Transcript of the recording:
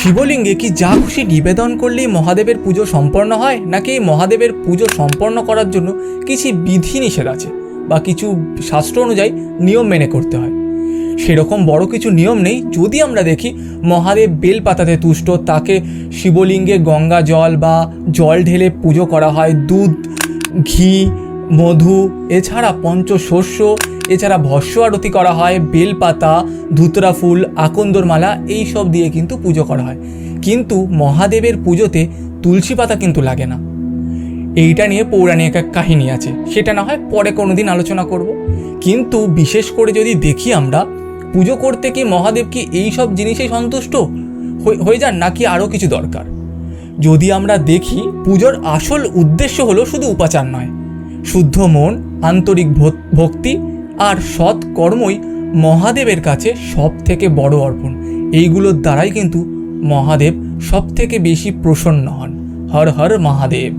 শিবলিঙ্গে কি যা খুশি নিবেদন করলেই মহাদেবের পুজো সম্পন্ন হয়, নাকি এই মহাদেবের পুজো সম্পন্ন করার জন্য কিছু বিধিনিষেধ আছে বা কিছু শাস্ত্র অনুযায়ী নিয়ম মেনে করতে হয়? সেরকম বড় কিছু নিয়ম নেই। যদি আমরা দেখি মহাদেব বেলপাতাতে তুষ্ট, তাকে শিবলিঙ্গে গঙ্গা জল বা জল ঢেলে পুজো করা হয়, দুধ, ঘি, মধু, এছাড়া পঞ্চশস্য, এছাড়া ভস্য আরতি করা হয়, বেলপাতা, ধুতরা ফুল, আকন্দর মালা এই সব দিয়ে কিন্তু পুজো করা হয়। কিন্তু মহাদেবের পুজোতে তুলসী পাতা কিন্তু লাগে না। এইটা নিয়ে পৌরাণিক এক কাহিনী আছে, সেটা না হয় পরে কোনো দিন আলোচনা করব। কিন্তু বিশেষ করে যদি দেখি আমরা, পুজো করতে কি মহাদেব কি এই সব জিনিসেই সন্তুষ্ট হয়ে যান, নাকি আরও কিছু দরকার? যদি আমরা দেখি, পুজোর আসল উদ্দেশ্য হলো শুধু উপাচার নয়, শুদ্ধ মন, আন্তরিক ভক্তি আর সৎ কর্মই মহাদেবের কাছে সব থেকে বড় অর্পণ। এইগুলোর দ্বারাই কিন্তু মহাদেব সব থেকে বেশি প্রসন্ন হন। হর হর মহাদেব।